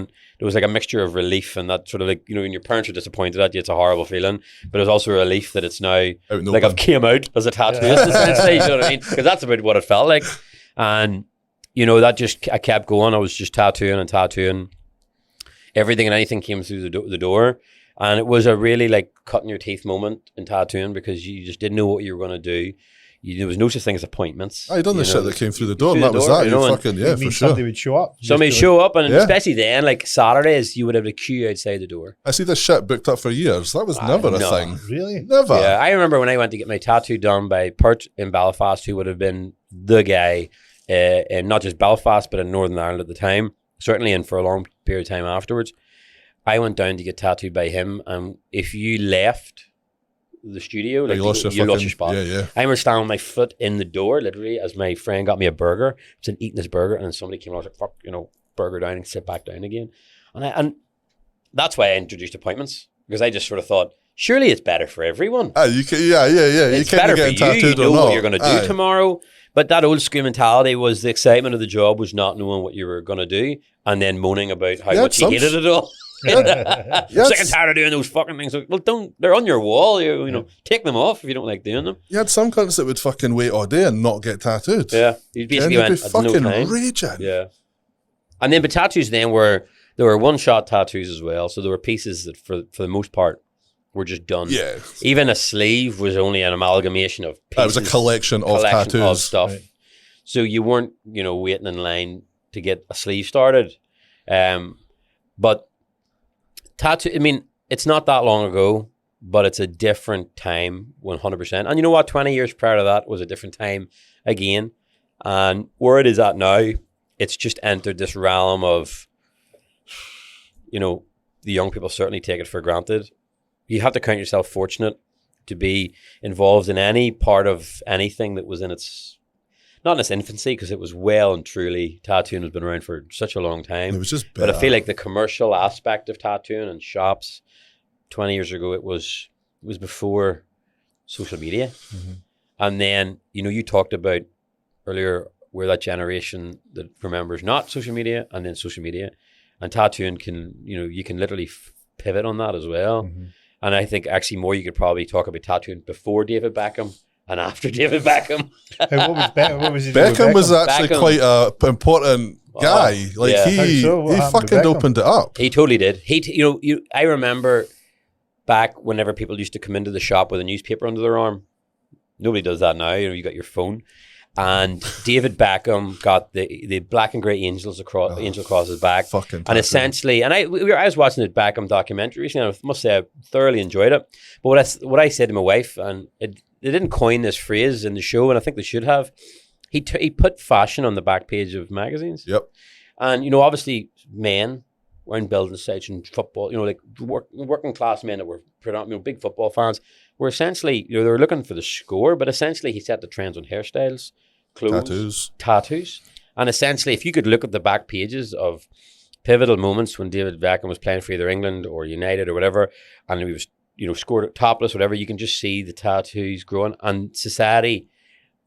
there was like a mixture of relief and that sort of like, you know, when your parents are disappointed at you, it's a horrible feeling, but there's also a relief that it's now like I've came out as a tattooist essentially, you know what I mean? Because that's about what it felt like. And, you know, that just, I kept going. I was just tattooing and tattooing. Everything and anything came through the door. And it was a really like cutting your teeth moment in tattooing because you just didn't know what you were going to do. There was no such thing as appointments. I done the shit that came through the door, and that was that. You fucking, yeah, for sure. Somebody would show up. Somebody show up, and especially then, like Saturdays, you would have a queue outside the door. I see this shit booked up for years. That was never a thing. Really? Never. Yeah, I remember when I went to get my tattoo done by Pert in Belfast, who would have been the guy in not just Belfast, but in Northern Ireland at the time, certainly and for a long period of time afterwards. I went down to get tattooed by him, and if you left the studio, like you lost your spot. Yeah. I remember standing with my foot in the door, literally, as my friend got me a burger. I was eating this burger, and then somebody came out, like, fuck, you know, burger down and sit back down again. And that's why I introduced appointments, because I just sort of thought, surely it's better for everyone. It's better for you. You know what you're going to do tomorrow. But that old school mentality was the excitement of the job was not knowing what you were going to do and then moaning about how much you hated it all. Sick and tired of doing those fucking things. Well, they're on your wall. You know, take them off if you don't like doing them. You had some cunts that would fucking wait all day and not get tattooed. Yeah, you basically went fucking no time. raging. Yeah, and then but tattoos then there were one shot tattoos as well. So there were pieces that for the most part were just done. Yeah, even a sleeve was only an amalgamation of pieces. It was a collection of tattoos of stuff. Right. So you weren't waiting in line to get a sleeve started, but. Tattoo, I mean, it's not that long ago, but it's a different time, 100%. And you know what? 20 years prior to that was a different time again. And where it is at now, it's just entered this realm of, you know, the young people certainly take it for granted. You have to count yourself fortunate to be involved in any part of anything that was in its, not in its infancy, because it was well and truly, tattooing has been around for such a long time. It was just but I feel like the commercial aspect of tattooing and shops 20 years ago, it was before social media. Mm-hmm. And then, you know, you talked about earlier where that generation that remembers not social media and then social media, and tattooing can, you know, you can literally pivot on that as well. Mm-hmm. And I think actually more you could probably talk about tattooing before David Beckham and after David Beckham. What was he Beckham was actually quite an important guy. Like he fucking opened it up. He totally did. I remember back whenever people used to come into the shop with a newspaper under their arm. Nobody does that now. You know, you got your phone. And David Beckham got the black and grey angels angel across his back. Fucking and essentially, and I was watching the Beckham documentary recently, and I must say I thoroughly enjoyed it. But what I said to my wife, and they didn't coin this phrase in the show, and I think they should have. He put fashion on the back page of magazines. Yep. And, you know, obviously men were in building sites and football, you know, like working class men that were predominantly big football fans were essentially, you know, they were looking for the score, but essentially he set the trends on hairstyles, clothes, tattoos. And essentially, if you could look at the back pages of pivotal moments when David Beckham was playing for either England or United or whatever, and he was, you know, scored topless, whatever, you can just see the tattoos growing. And society,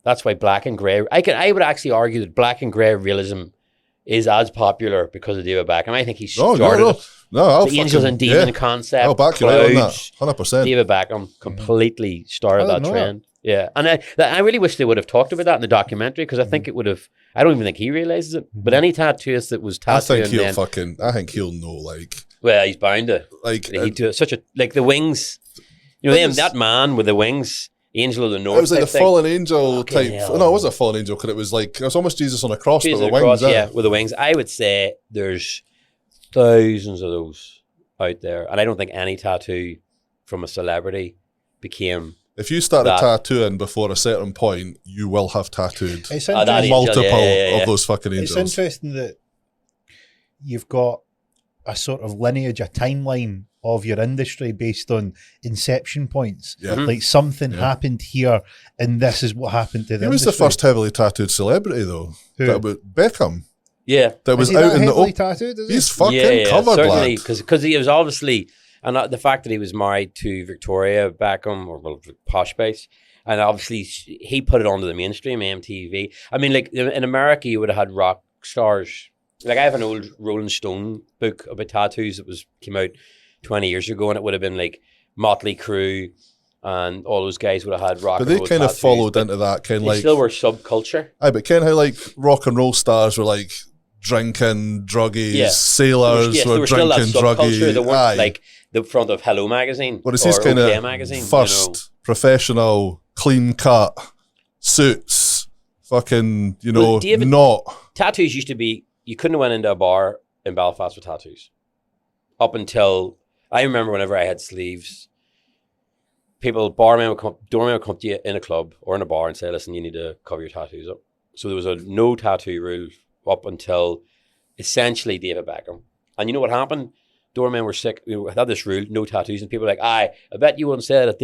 that's why black and grey, I would actually argue that black and grey realism is as popular because of David Beckham. I think he started it. No, the angels and demon concept. I'll back you right on that, 100%. David Beckham completely started that trend. Yeah, and I really wish they would have talked about that in the documentary, because I think it would have. I don't even think he realizes it. But any tattooist that was tattooing, I think he'll know. Like, well, he's bound to. Like, he do such a like the wings. You know, that man with the wings, Angel of the North. It was like the fallen angel type. No, it wasn't a fallen angel, because it was almost Jesus on a cross, but with wings. Yeah, with the wings. I would say there's thousands of those out there, and I don't think any tattoo from a celebrity became. If you started tattooing before a certain point, you will have tattooed multiple of those fucking angels. It's interesting that you've got a sort of lineage, a timeline of your industry based on inception points. Yeah. Like something happened here, and this is what happened to the industry. He was the first heavily tattooed celebrity, though. Beckham. Yeah. That was out in the open. Tattooed, he's fucking covered, certainly, because he was obviously, and the fact that he was married to Victoria Beckham, or Posh Spice, and obviously he put it onto the mainstream, MTV. I mean, like in America, you would have had rock stars Like I have an old Rolling Stone book about tattoos that came out 20 years ago, and it would have been like Motley Crue and all those guys would have had rock but and roll they kind of tattoos, followed into that kind of like... They still were subculture. Aye, but kind of how like rock and roll stars were like drinking, druggies, sailors were drinking, druggy. They weren't like the front of Hello magazine but it's this kind OK of magazine. First, professional, clean cut, suits, fucking, David, not... Tattoos used to be, you couldn't have went into a bar in Belfast with tattoos. Up until, I remember whenever I had sleeves, doorman would come to you in a club or in a bar and say, listen, you need to cover your tattoos up. So there was a no tattoo rule up until essentially David Beckham. And you know what happened? Doormen were sick. We had this rule, no tattoos, and people were like, I bet you wouldn't say that.